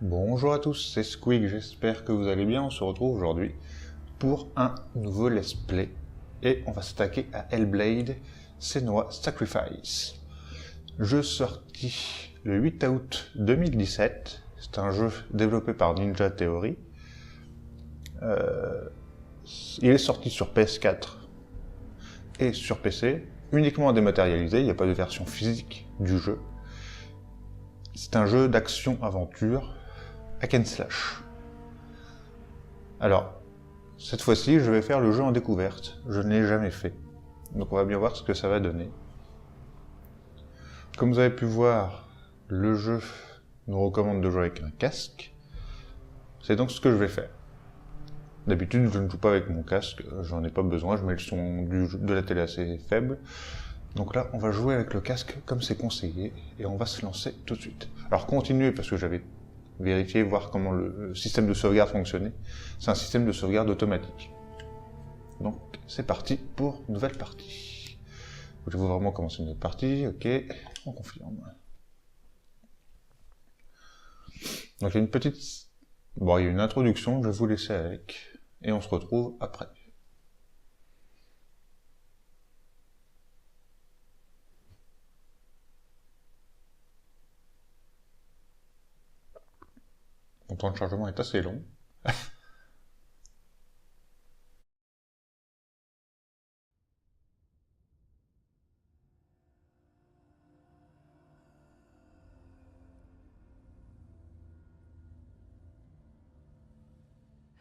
Bonjour à tous, c'est Squig, j'espère que vous allez bien. On se retrouve aujourd'hui pour un nouveau let's play et on va s'attaquer à Hellblade Senua's Sacrifice. Jeu sorti le 8 août 2017, c'est un jeu développé par Ninja Theory. Il est sorti sur PS4 et sur PC, uniquement dématérialisé, il n'y a pas de version physique du jeu. C'est un jeu d'action-aventure hack and slash. Alors, cette fois-ci, je vais faire le jeu en découverte. Je ne l'ai jamais fait. Donc on va bien voir ce que ça va donner. Comme vous avez pu voir, le jeu nous recommande de jouer avec un casque. C'est donc ce que je vais faire. D'habitude, je ne joue pas avec mon casque, j'en ai pas besoin, je mets le son de la télé assez faible. Donc là, on va jouer avec le casque comme c'est conseillé, et on va se lancer tout de suite. Alors continuez, parce que j'avais vérifié, voir comment le système de sauvegarde fonctionnait. C'est un système de sauvegarde automatique. Donc c'est parti pour une nouvelle partie. Voulez-vous vraiment commencer une nouvelle partie? Ok, on confirme. Donc il y a une petite... Bon, il y a une introduction, je vais vous laisser avec, et on se retrouve après. Mon temps de chargement est assez long.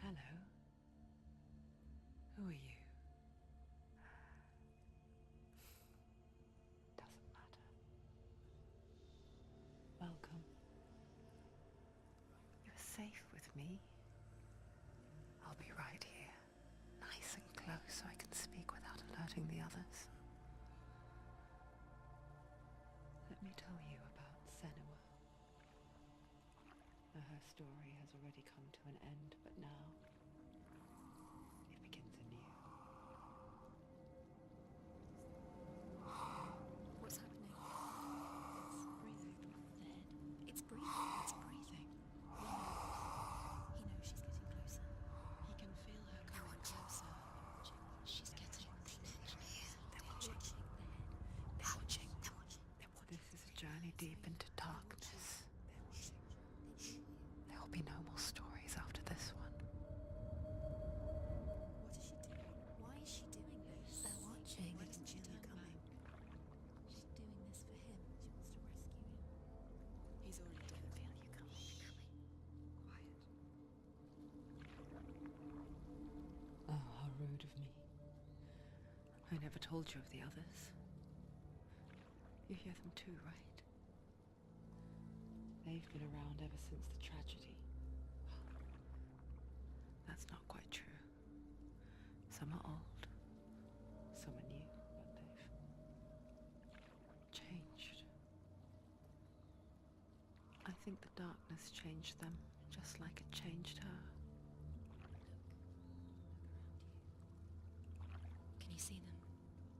Hello. Who are you? Doesn't matter. Welcome. You're safe with me. I'll be right here, nice and close so I can speak without alerting the others. Let me tell you about Senua. Her story has already come to an end, but now it begins anew. What's happening? It's breathing. It's breathing. He knows she's getting closer. He can feel her coming closer. She's getting closer. They're watching. They're watching. This is a journey deep into darkness. There will be no more stories after this one. What is she doing? Why is she doing this? They're watching. Why doesn't she turn coming? She's doing this for him. She wants to rescue him. He's already dead. Feel you coming. Quiet. Oh, how rude of me. I never told you of the others. You hear them too, right? They've been around ever since the tragedy. Well, that's not quite true. Some are old, some are new, but they've changed. I think the darkness changed them, just like it changed her. Can you see them?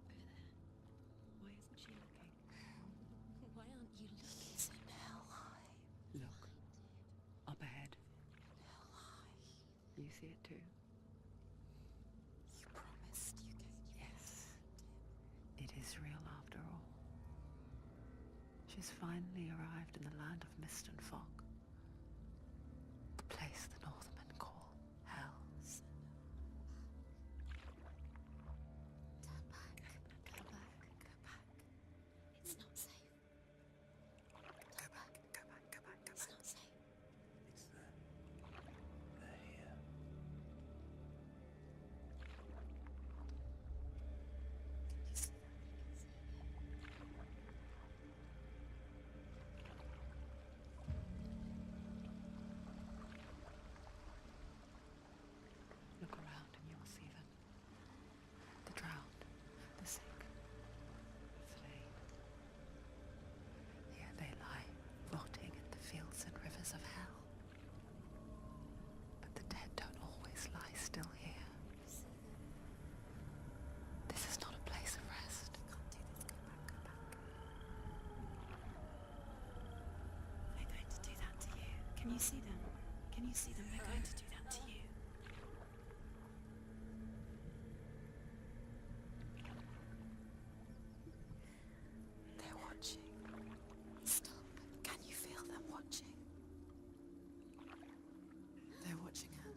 Over there. Why isn't she looking? Why aren't you looking? It's in hell high. Look, up ahead. Hell high. You see it too? You promised you could. Yes, it is real after all. She's finally arrived in the land of mist and fog. The place the Northmen call hell. Turn back. Go back. Go back. It's not safe. Go back. Go back. Go back. Go back. It's not safe. It's there. They're here. you see them? Can you see them? They're going to do that to you. They're watching. Stop. Can you feel them watching? They're watching her.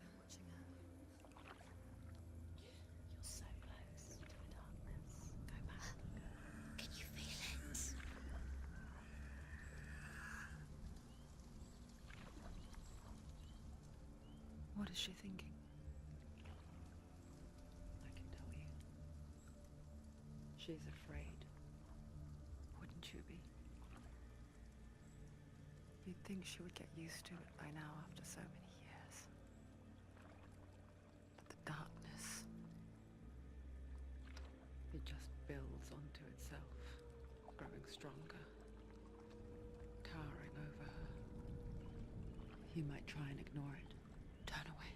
They're watching her. You're so close to the darkness. Go back. Can you feel it? What is she thinking? I can tell you. She's afraid. Wouldn't you be? You'd think she would get used to it by now after so many years. But the darkness, it just builds onto itself, growing stronger, towering over her. You might try and ignore it, turn away.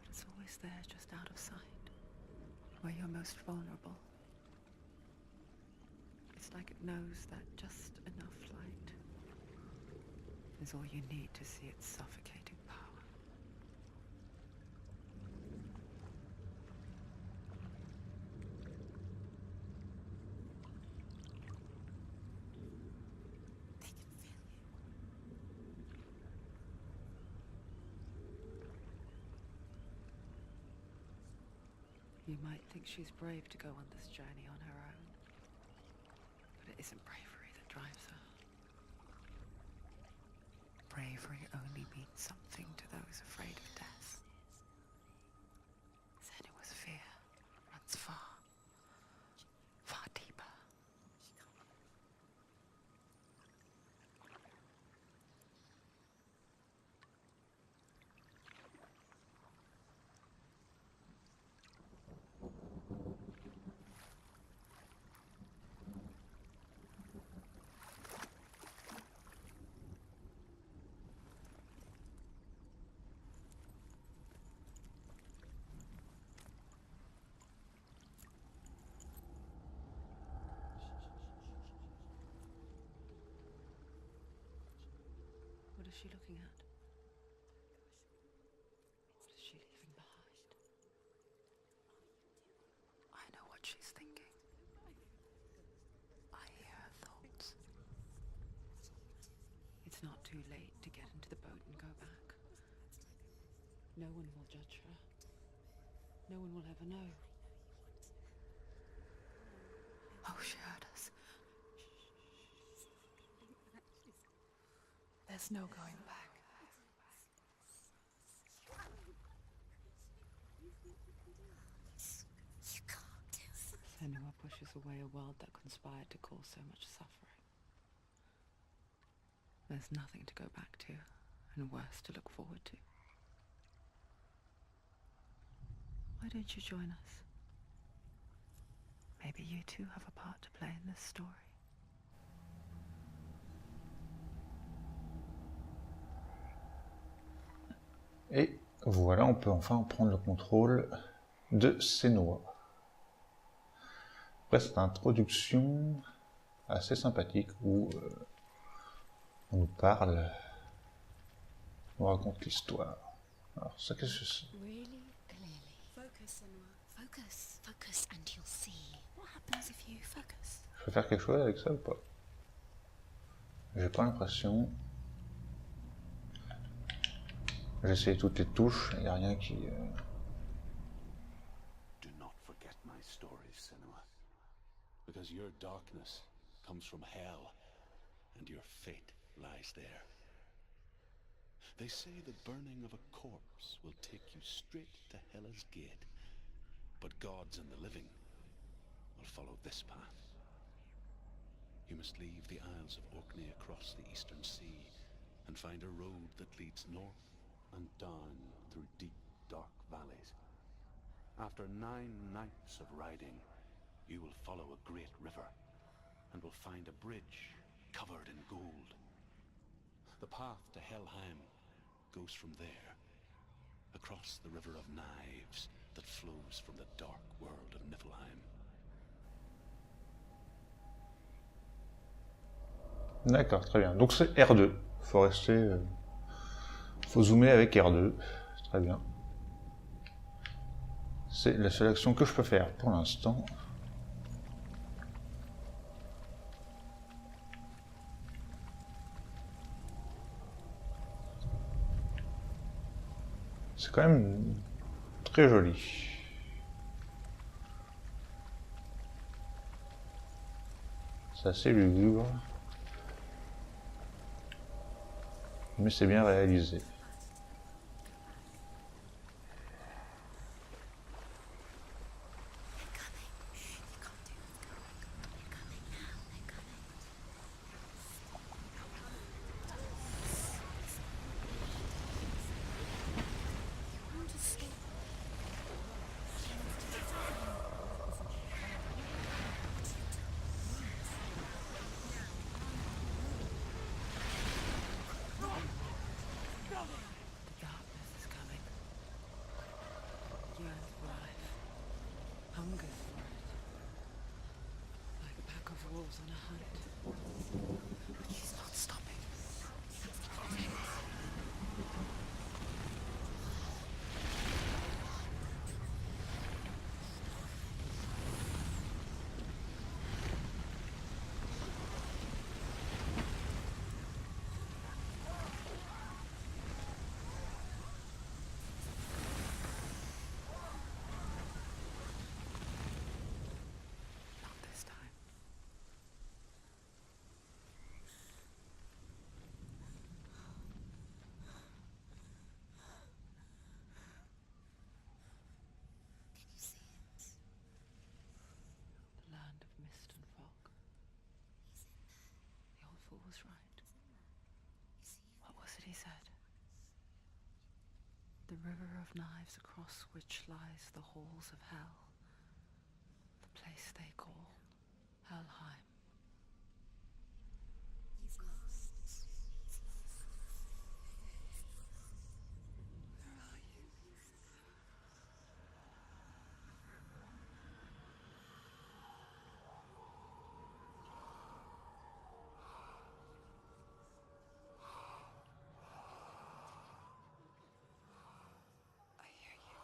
But it's always there, just out of sight, where you're most vulnerable. It's like it knows that just enough light is all you need to see its suffocating power. They can feel you. You might think she's brave to go on this journey on her own, but it isn't bravery that drives her. Bravery only means something to those afraid of death. Senua's fear runs far, far deeper. What is she looking at? What is she leaving behind? I know what she's thinking. I hear her thoughts. It's not too late to get into the boat and go back. No one will judge her. No one will ever know. Oh, she heard us. There's no going back. You can't do that. Senua pushes away a world that conspired to cause so much suffering. There's nothing to go back to, and worse to look forward to. Why don't you join us? Maybe you too have a part to play in this story. Et voilà, on peut enfin prendre le contrôle de Senua. Après cette introduction assez sympathique où on nous parle, on nous raconte l'histoire. Alors ça, qu'est-ce que c'est? Really clearly. Focus, Senua. Focus. Focus and you'll see. What happens if you focus? Je peux faire quelque chose avec ça ou pas? J'ai pas l'impression. J'ai essayé toutes les touches, il n'y a rien qui... Do not forget my stories, Senua. Because your darkness comes from hell, and your fate lies there. They say the burning of a corpse will take you straight to Hela's gate, but gods and the living will follow this path. You must leave the Isles of Orkney across the eastern sea, and find a road that leads north and down through deep, dark valleys. After 9 nights of riding, you will follow a great river, and will find a bridge covered in gold. The path to Helheim goes from there, across the River of Knives that flows from the dark world of Niflheim. D'accord, très bien. Donc c'est R2. Faut rester... faut zoomer avec R2. Très bien. C'est la seule action que je peux faire pour l'instant. C'est quand même très joli. C'est assez lugubre. Mais c'est bien réalisé. The darkness is coming. Yearns for life. Hungers for it. Like a pack of wolves on a hunt. But she's not stopping. Not this time. Can you see it? The land of mist and fog. He's in there. The old fool was right. You see him? What was it he said? The river of knives across which lies the halls of hell. The place they call Helheim. He's lost. He's lost. Where are you? I hear you.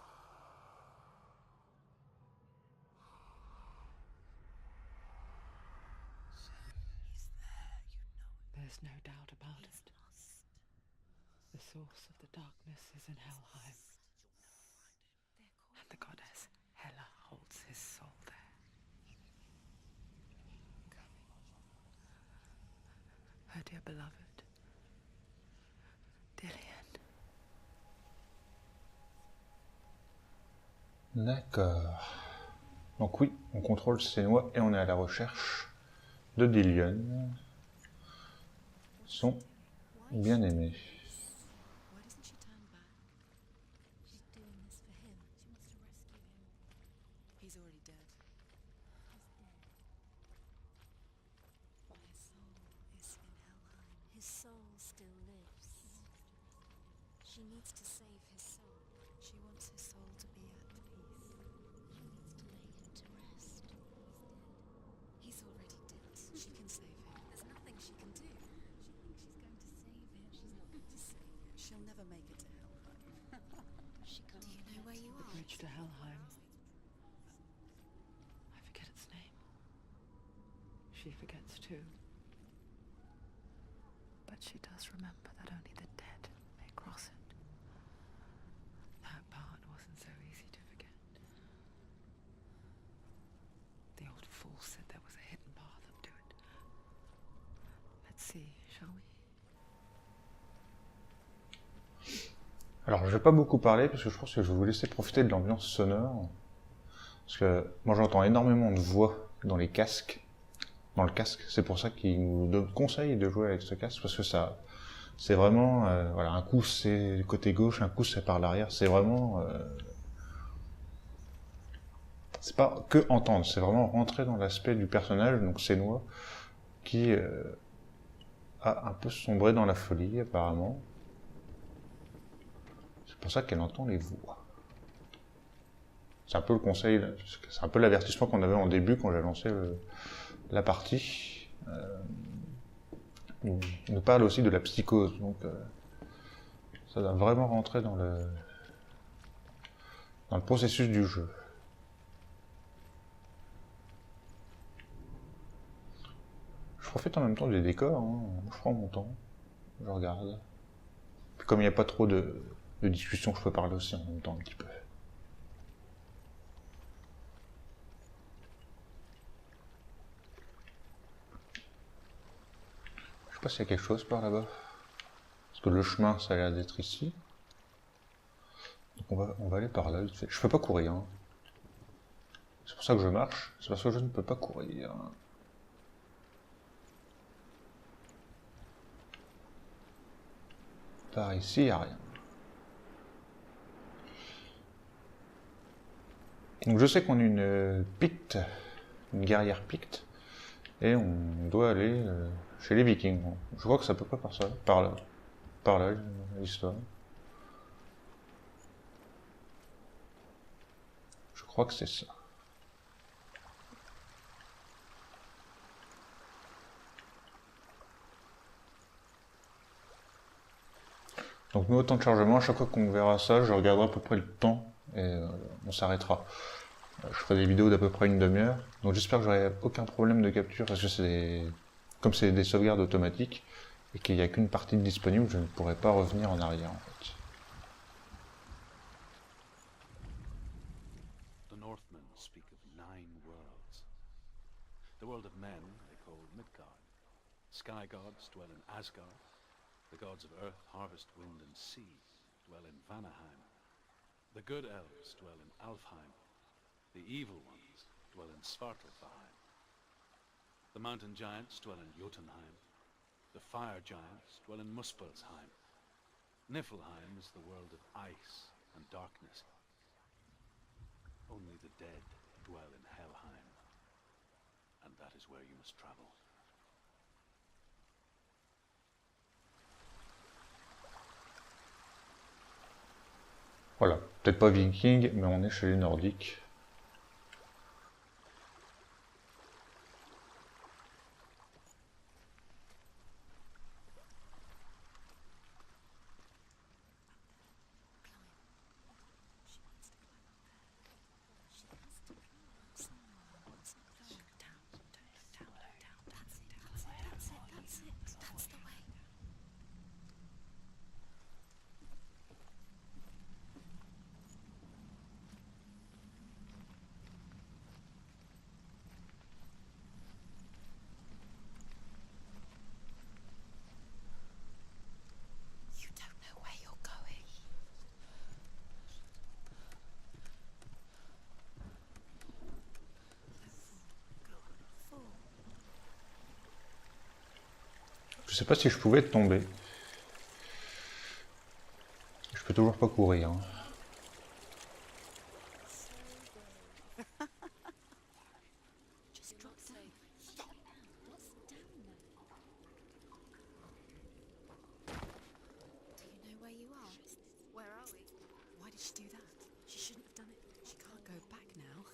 He's there. You know it. There's no doubt about He's it. lost. The source of the darkness is in Helheim, They're and the goddess Hela holds his soul there. Her dear beloved, Dillian. D'accord. Donc oui, on contrôle Sénois et on est à la recherche de Dillion. Son bien-aimé. Why doesn't she turn back? She's doing this for him. She wants to rescue him. He's already dead. My soul is in Helheim. His soul still lives. She needs to save his soul. She wants his soul to be at peace. She needs to lay him to rest. He's already dead. She can save him. There's nothing she can do. She thinks she's going to save him. She's not going to save him. She'll never make it to Helheim. She can't. Do you know where you The are? bridge to Helheim. I forget its name. She forgets too. But she does remember that only the dead may cross it. That part wasn't so easy to forget. The old fool said there was a hidden path up to it. Let's see, shall we? Alors, je vais pas beaucoup parler parce que je pense que je vais vous laisser profiter de l'ambiance sonore. Parce que moi, j'entends énormément de voix dans les casques. Dans le casque, c'est pour ça qu'il nous conseille de jouer avec ce casque parce que ça, c'est vraiment, voilà, un coup c'est le côté gauche, un coup c'est par l'arrière. C'est vraiment, c'est pas que entendre, c'est vraiment rentrer dans l'aspect du personnage, donc Sénois, qui a un peu sombré dans la folie apparemment. C'est pour ça qu'elle entend les voix. C'est un peu le conseil, c'est un peu l'avertissement qu'on avait en début quand j'ai lancé la partie. nous parle aussi de la psychose, donc ça doit vraiment rentrer dans le processus du jeu. Je profite en même temps des décors, hein. Je prends mon temps, je regarde. Puis comme il n'y a pas trop de discussion, je peux parler aussi en même temps un petit peu. Je sais pas s'il y a quelque chose par là-bas. Parce que le chemin, ça a l'air d'être ici. Donc on va aller par là, vite fait. Je peux pas courir, hein. C'est pour ça que je marche, c'est parce que je ne peux pas courir. Par ici, il n'y a rien. Donc je sais qu'on est une picte, une guerrière picte, et on doit aller chez les Vikings. Je crois que c'est à peu près par là, l'histoire. Je crois que c'est ça. Donc nous, au temps de chargement, à chaque fois qu'on verra ça, je regarderai à peu près le temps et on s'arrêtera. Je ferai des vidéos d'à peu près une demi-heure. Donc j'espère que j'aurai aucun problème de capture parce que comme c'est des sauvegardes automatiques et qu'il n'y a qu'une partie de disponible, je ne pourrai pas revenir en arrière en fait. The Northmen speak of 9 worlds. The world of men they call Midgard. Sky gods dwell in Asgard. The gods of earth, harvest, wind, and sea dwell in Vanaheim. The good elves dwell in Alfheim. The evil ones dwell in Svartalfheim. The mountain giants dwell in Jotunheim. The fire giants dwell in Muspelheim. Niflheim is the world of ice and darkness. Only the dead dwell in Helheim. And that is where you must travel. Voilà, peut-être pas viking, mais on est chez les nordiques. That's the way. You don't know where you're going. Je sais pas si je pouvais tomber. Je peux toujours pas courir. Hein. Just drop down. What's down there? Do you know where you are? Where are we? Why did she do that? She shouldn't have done it. She can't go back now.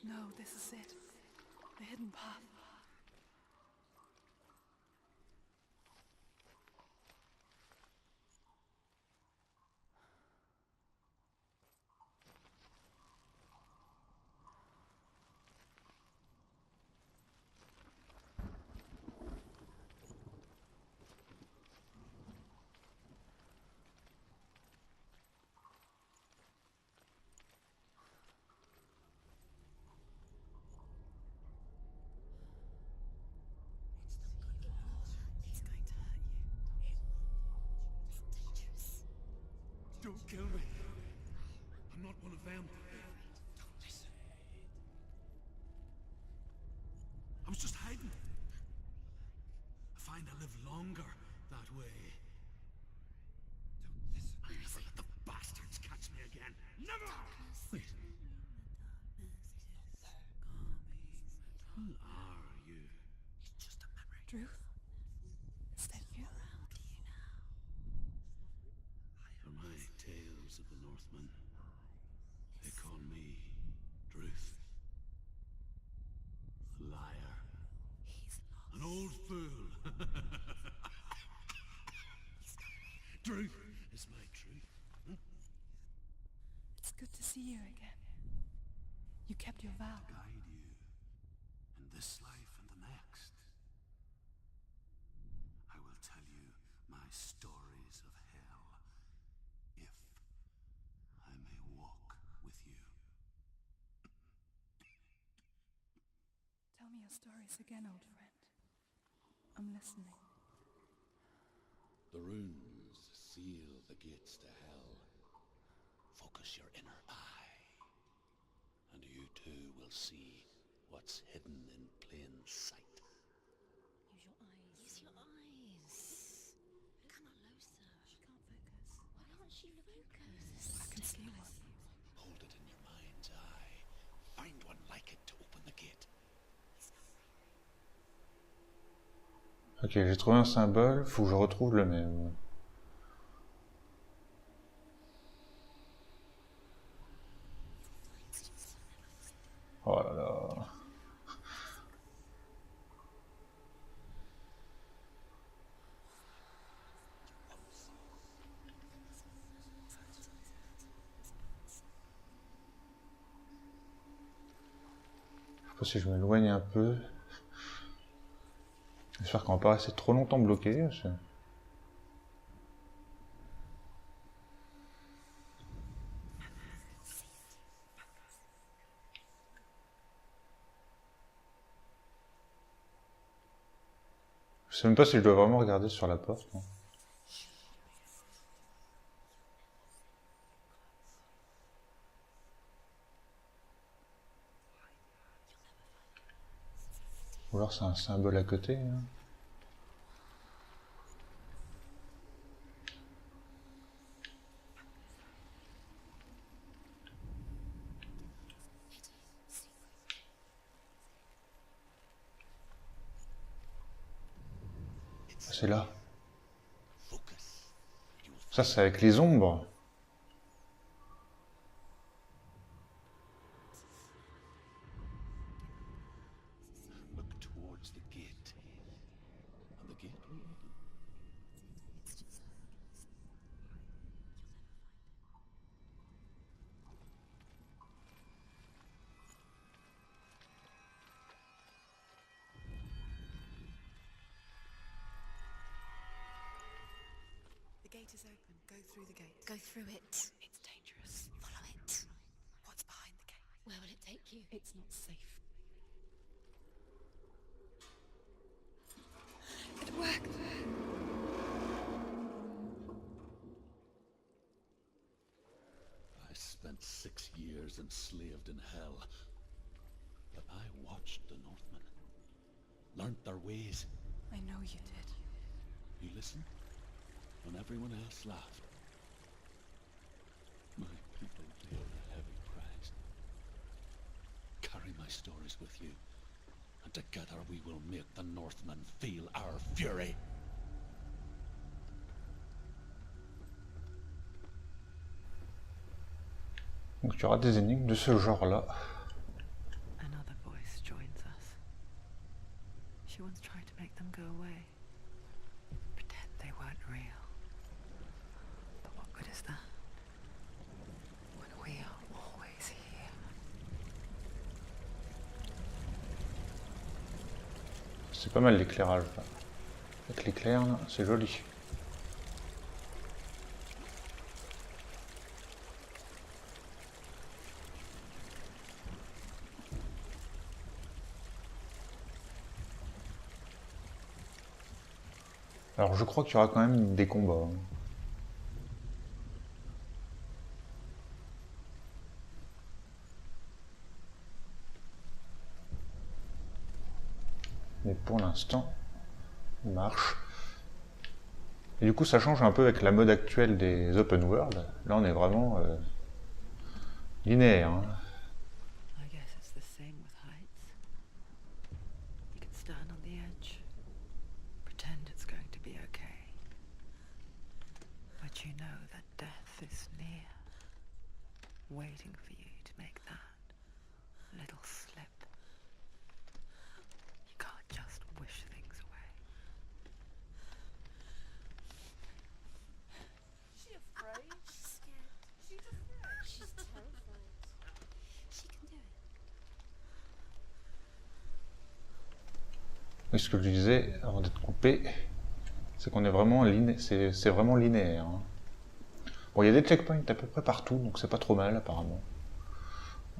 No, this is it. The hidden path. It's going to hurt you. It's dangerous. Don't kill me. I'm not one of them. Don't listen. I was just hiding. I find I live longer that way. Don't listen. Never let the bastards catch me again. Never! Wait. Who are you? It's just a memory. Druth? Is that you? For my tales of the Northmen, they call me Druth. A liar. He's lost. An old fool. see you again. You kept your vow. Guide you in this life and the next. I will tell you my stories of hell, if I may walk with you. Tell me your stories again, old friend. I'm listening. The runes seal the gates to hell. Focus your inner eye, and you too will see what's hidden in plain sight. Use your eyes. Use your eyes. Come on, closer. She can't focus. Why can't she focus? I can see one. Hold it in your mind's eye. Find one like it to open the gate. Ok, j'ai trouvé un symbole, faut que je retrouve le même. Oh là là. Je sais pas si je m'éloigne un peu. J'espère qu'on va pas rester trop longtemps bloqué. Je sais même pas si je dois vraiment regarder sur la porte. Non. Ou alors c'est un symbole à côté. Hein. C'est là. Focus. Ça, c'est avec les ombres. Look towards the gate, and the gate will open. The gate is open. Go through the gate. Go through it. It's dangerous. Follow it. What's behind the gate? Where will it take you? It's not safe. It worked. I spent 6 years enslaved in hell, but I watched the Northmen, learnt their ways. I know you did. You listened when everyone else laughed. My people paid a heavy price. Carry my stories with you, and together we will make the Northmen feel our fury. Donc il y aura des énigmes de ce genre-là. Another voice joins us. She once tried to make them go away. Pretend they weren't real. But what good is that? When we are always here. C'est pas mal l'éclairage là. Avec l'éclair, c'est joli. Alors je crois qu'il y aura quand même des combats. Hein. Mais pour l'instant, il marche. Et du coup, ça change un peu avec la mode actuelle des open world. Là, on est vraiment linéaire. Hein. I guess it's the same with heights. You can stand on the edge, pretend it's going to be okay. But you know that death is near, waiting for you to make that little slip. You can't just wish things away. She's scared. She's terrified. Et ce que je disais avant d'être coupé, c'est qu'on est vraiment c'est vraiment linéaire. Hein. Bon, il y a des checkpoints à peu près partout, donc c'est pas trop mal apparemment.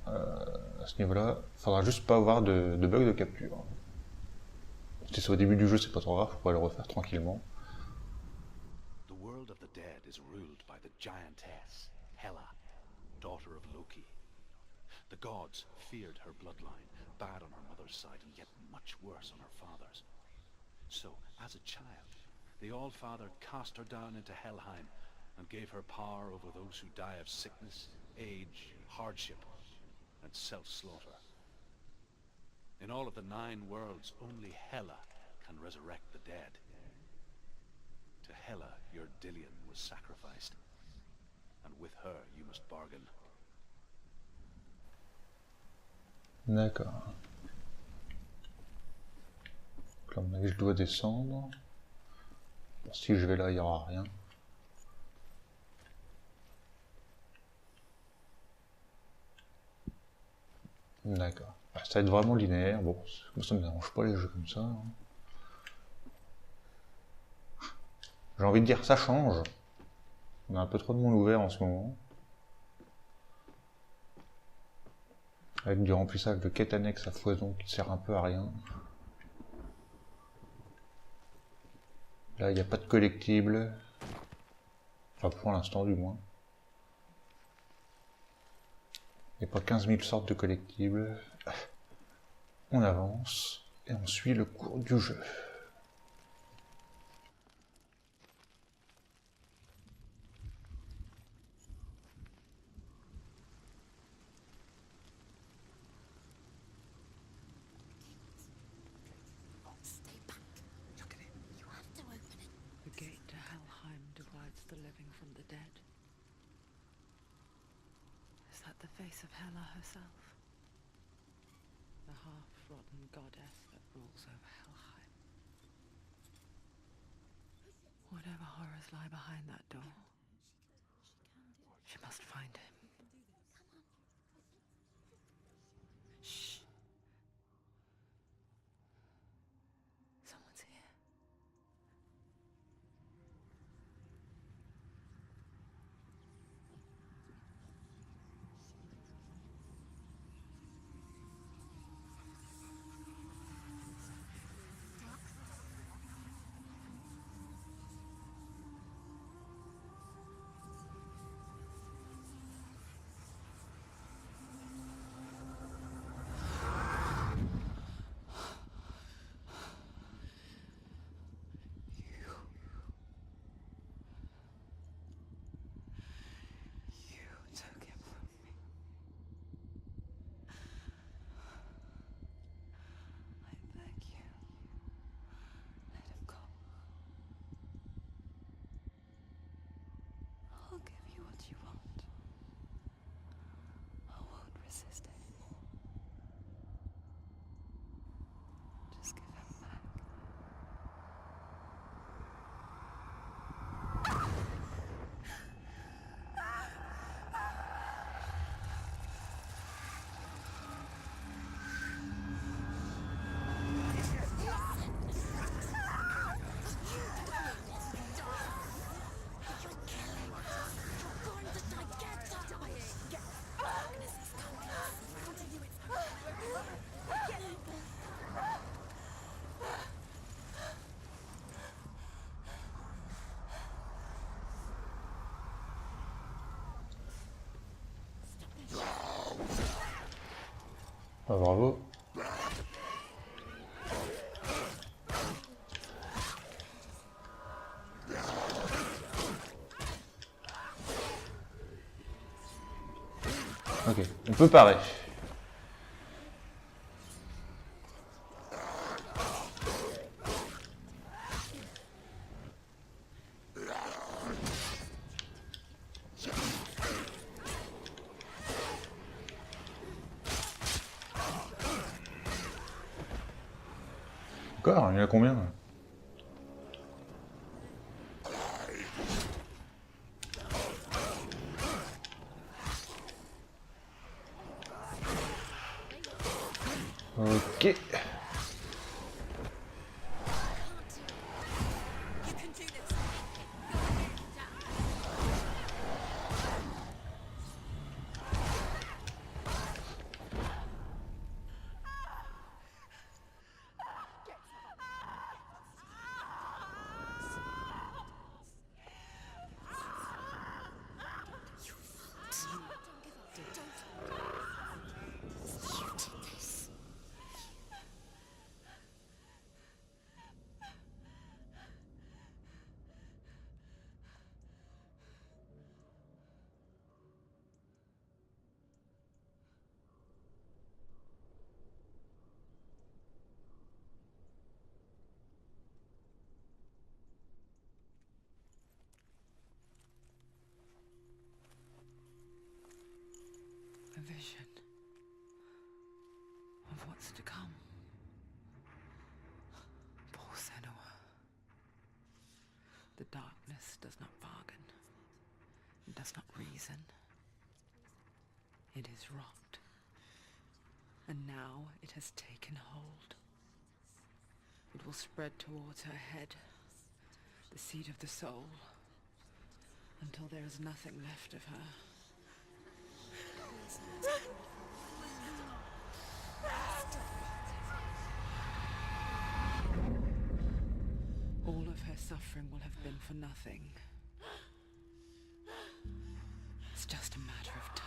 À ce niveau-là, faudra juste pas avoir de bug de capture. Si c'est au début du jeu, c'est pas trop grave, on pourrait le refaire tranquillement. The world of the dead is ruled by the giantess, Hela, daughter of Loki. The gods feared her bloodline, bad on her mother's side and yet much worse on her father's. So, as a child, the All-Father cast her down into Helheim and gave her power over those who die of sickness, age, hardship, and self-slaughter. In all of the 9 worlds, only Hela can resurrect the dead. To Hela, your Dillion was sacrificed, and with her you must bargain. D'accord. Donc là, à mon avis, je dois descendre. Bon, si je vais là, il n'y aura rien. D'accord. Ça va être vraiment linéaire. Bon, moi ça me dérange pas les jeux comme ça. Hein. J'ai envie de dire ça change. On a un peu trop de monde ouvert en ce moment. Avec du remplissage de quêtes annexes à foison qui sert un peu à rien. Là, il n'y a pas de collectibles. Enfin, pour l'instant, du moins. Il n'y a pas 15 000 sortes de collectibles. On avance et on suit le cours du jeu. Stay back. Look at it. You have to open it. The gate to Helheim divides the living from the dead. Is that the face of Hela herself? The half-rotten goddess that rules over Helheim. Whatever horrors lie behind that door, she must find him. Shh. Someone's here. You took him from me. I beg you, let him go. I'll give you what you want. I won't resist anymore. Just give him back. Ah, bravo. Ok, on peut parer. Encore, il y en a combien là? Ok. of what's to come. Poor Senua. The darkness does not bargain. It does not reason. It is rot. And now it has taken hold. It will spread towards her head, the seat of the soul, until there is nothing left of her. All of her suffering will have been for nothing. It's just a matter of time.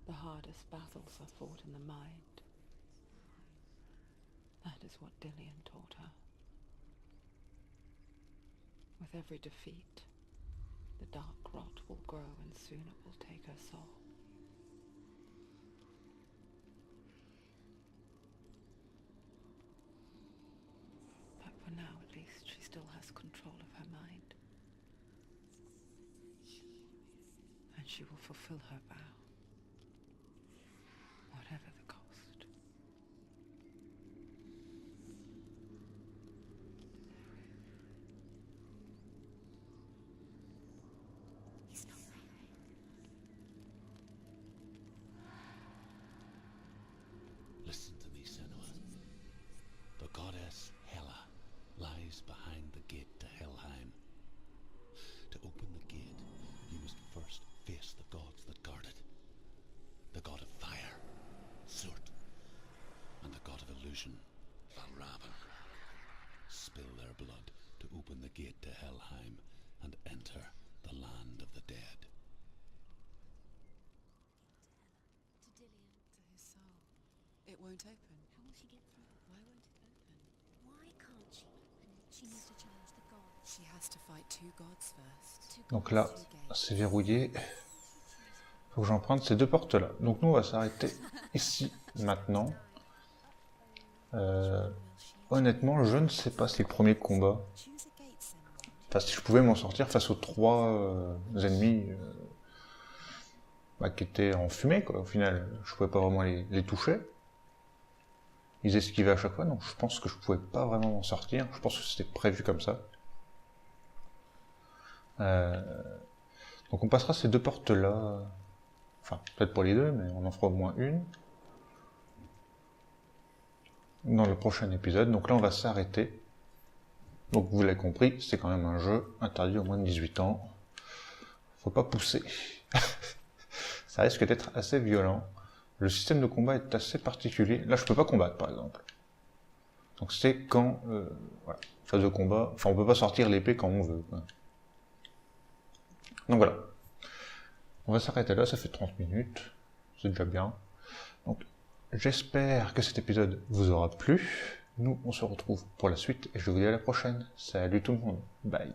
The hardest battles are fought in the mind. That is what Dillian taught her. With every defeat, the dark rot will grow and soon it will take her soul. But for now, at least, she still has control of her mind. And she will fulfill her vow. Whatever the cost. He's not there. Listen to me, Senua. The goddess Hela lies behind the gate to Helheim. To open the gate, you must first face the gods that guard it. The god of fire, Surt, and the god of illusion, Valravan. Spill their blood to open the gate to Helheim and enter the land of the dead. To Dillian. To his soul. It won't open. How will she get through? Why won't it open? Why can't she open it? She needs to challenge the gods. She has to fight two gods first. Two Donc gods. là, c'est verrouillé. Faut que j'emprunte ces deux portes-là. Donc nous, on va s'arrêter ici, maintenant. Honnêtement, je ne sais pas si le premier combat... Choose a gate, Senua. Enfin, si je pouvais m'en sortir face aux trois ennemis qui étaient en fumée, quoi. Au final, je pouvais pas vraiment les toucher. Ils esquivaient à chaque fois, donc je pense que je pouvais pas vraiment m'en sortir. Je pense que c'était prévu comme ça. Donc on passera ces deux portes-là... Enfin, peut-être pas les deux, mais on en fera au moins une. Dans le prochain épisode. Donc là, on va s'arrêter. Donc vous l'avez compris, c'est quand même un jeu interdit aux moins de 18 ans. Faut pas pousser. Ça risque d'être assez violent. Le système de combat est assez particulier. Là, je peux pas combattre, par exemple. Donc c'est quand... voilà, phase de combat... Enfin, on peut pas sortir l'épée quand on veut, quoi. Donc voilà. On va s'arrêter là, ça fait 30 minutes. C'est déjà bien. Donc, j'espère que cet épisode vous aura plu. Nous, on se retrouve pour la suite et je vous dis à la prochaine. Salut tout le monde. Bye.